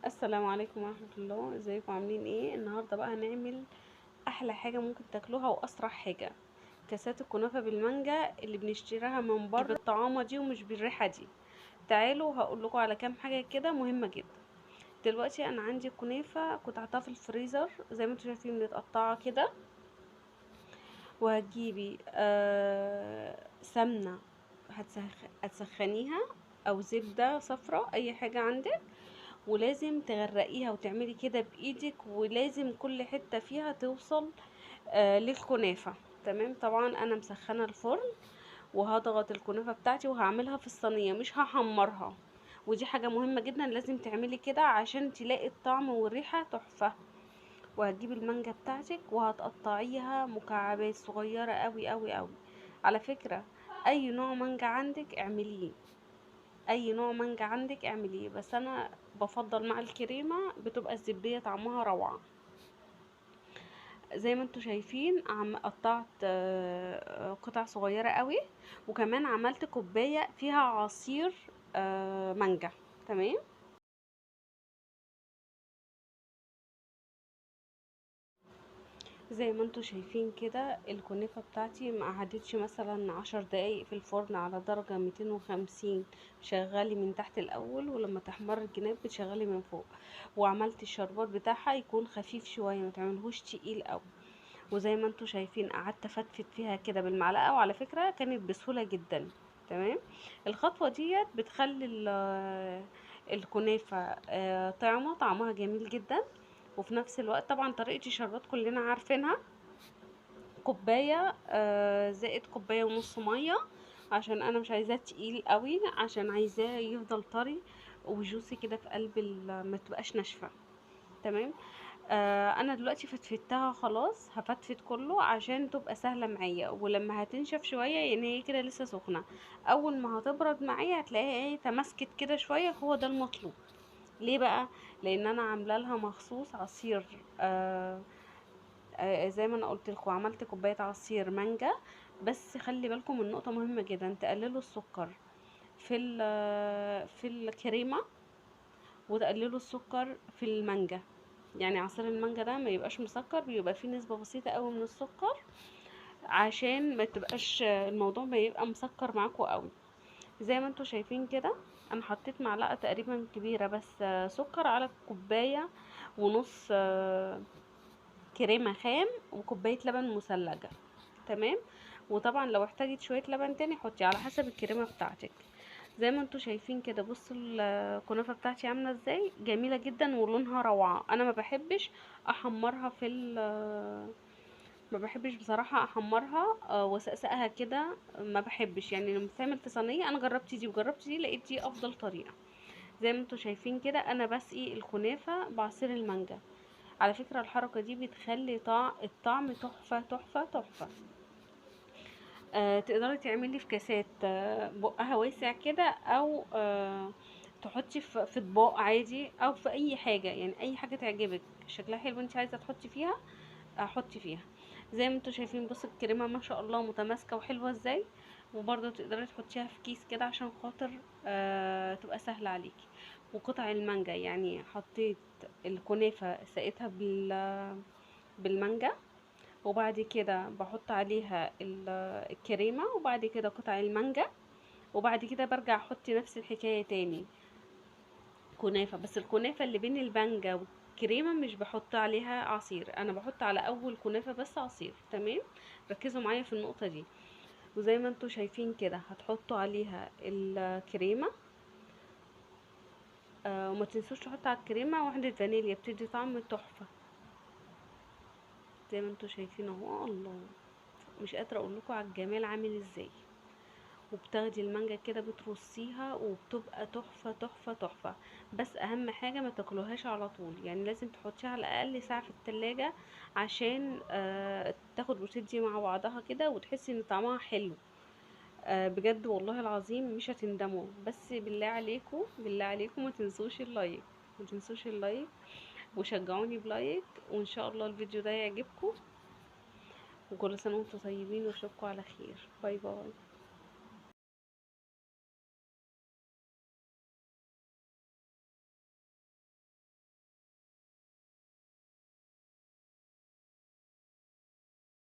السلام عليكم ورحمة الله. ازيكم عاملين ايه؟ النهاردة بقى هنعمل احلى حاجة ممكن تاكلوها واسرع حاجة، كاسات الكنافة بالمانجا اللي بنشتريها من بره بالطعامة دي ومش بالريحة دي. تعالوا هقول لكم على كام حاجة كده مهمة جدا. دلوقتي انا عندي الكنافة كنت حاطاها في الفريزر زي ما انتم شايفين متقطعة كده، وهتجيبي سمنة، هتسخنيها او زبدة صفراء اي حاجة عندك، ولازم تغرقيها وتعملي كده بايدك، ولازم كل حتة فيها توصل للكنافة. تمام. طبعا انا مسخنة الفرن وهضغط الكنافة بتاعتي وهعملها في الصينية، مش هحمرها. ودي حاجة مهمة جدا لازم تعملي كده عشان تلاقي الطعم والريحة تحفة. وهتجيبي المانجا بتاعتك وهتقطعيها مكعبات صغيرة قوي قوي قوي. على فكرة، اي نوع مانجا عندك اعمليه، اي نوع مانجا عندك اعمليه، بس انا بفضل مع الكريمه بتبقى الزبديه طعمها روعه. زي ما انتوا شايفين قطعت قطع صغيره قوي، وكمان عملت كوبايه فيها عصير مانجا. تمام. زي ما انتوا شايفين كده الكنافة بتاعتي ما قعدتش مثلا 10 دقايق في الفرن على درجة 250. شغلي من تحت الاول، ولما تحمر الجناب بتشغلي من فوق. وعملت الشربات بتاعها يكون خفيف شوية، ما تعملهوش تقيل قوي. وزي ما انتوا شايفين قعدت افتفت فيها كده بالمعلقة، وعلى فكرة كانت بسهولة جدا. تمام. الخطوة ديت بتخلي الكنافة طعمها جميل جدا. وفي نفس الوقت طبعا طريقة الشربات كلنا عارفينها، كوباية زائد كوباية ونص مية، عشان انا مش عايزاه تقيل قوي، عشان عايزاه يفضل طري وجوسي كده في قلب ما تبقاش ناشفة. تمام. انا دلوقتي فتفتها خلاص، هفتفت كله عشان تبقى سهلة معايا، ولما هتنشف شوية يعني هي كده لسه سخنة، اول ما هتبرد معايا هتلاقيها ايه تماسكت كده شوية، هو ده المطلوب. ليه بقى؟ لان انا عامله لها مخصوص عصير زي ما انا قلت لكم عملت كوبايه عصير مانجا. بس خلي بالكم من نقطه مهمه جدا، تقللوا السكر في الكريمه، وتقللوا السكر في المانجا. يعني عصير المانجا ده ما يبقاش مسكر، بيبقى فيه نسبه بسيطه قوي من السكر، عشان ما تبقاش الموضوع ما يبقى مسكر معاكم قوي. زي ما انتوا شايفين كده انا حطيت معلقه تقريبا كبيره بس سكر على كوبايه ونص كريمه خام وكوبايه لبن مثلجه. تمام. وطبعا لو احتاجت شويه لبن تاني حطي على حسب الكريمه بتاعتك. زي ما انتوا شايفين كده، بصوا الكنافه بتاعتي عامله ازاي، جميله جدا ولونها روعه. انا ما بحبش احمرها ما بحبش بصراحه احمرها واسقسقها كده، ما بحبش. يعني لما بتعمل في صينيه، انا جربت دي وجربت دي لقيت دي افضل طريقه. زي ما انتوا شايفين كده انا بسقي الكنافه بعصير المانجا. على فكره الحركه دي بتخلي الطعم تحفه تحفه تحفه. تقدري تعملي في كاسات بقها واسع كده، او تحطي في اطباق عادي، او في اي حاجه، يعني اي حاجه تعجبك شكلها حلو انت عايزه تحطي فيها حطي فيها. زي ما انتوا شايفين بص الكريمه ما شاء الله متماسكه وحلوه ازاي. وبرضه تقدري تحطيها في كيس كده عشان خاطر تبقى سهله عليكي. وقطع المانجا، يعني حطيت الكنافه سقيتها بالمانجا، وبعد كده بحط عليها الكريمة، وبعد كده قطع المانجا، وبعد كده برجع احط نفس الحكاية تاني كنافة. بس الكنافة اللي بين المانجا والكريمة مش بحط عليها عصير، انا بحط على اول كنافة بس عصير. تمام. ركزوا معايا في النقطة دي. وزي ما انتوا شايفين كده هتحطوا عليها الكريمة، وما تنسوش تحطوا على الكريمة واحدة فانيليا بتدي طعم تحفة. زي ما انتوا شايفين اهو، الله، مش قادرة اقول لكم على الجمال عامل ازاي. وبتاخدي المانجا كده بترصيها وبتبقى تحفة تحفة تحفة. بس اهم حاجة ما تاكلوهاش على طول، يعني لازم تحطيها على الاقل ساعة في التلاجة، عشان تاخد وتدي مع بعضها كده وتحسي ان طعمها حلو. بجد والله العظيم مش هتندموا. بس بالله عليكم بالله عليكم ما تنسوش اللايك، ما تنسوش اللايك، وشجعوني بلايك، وان شاء الله الفيديو ده يعجبكم. وكل سنة وانتم طيبين واشوفكم على خير. باي باي.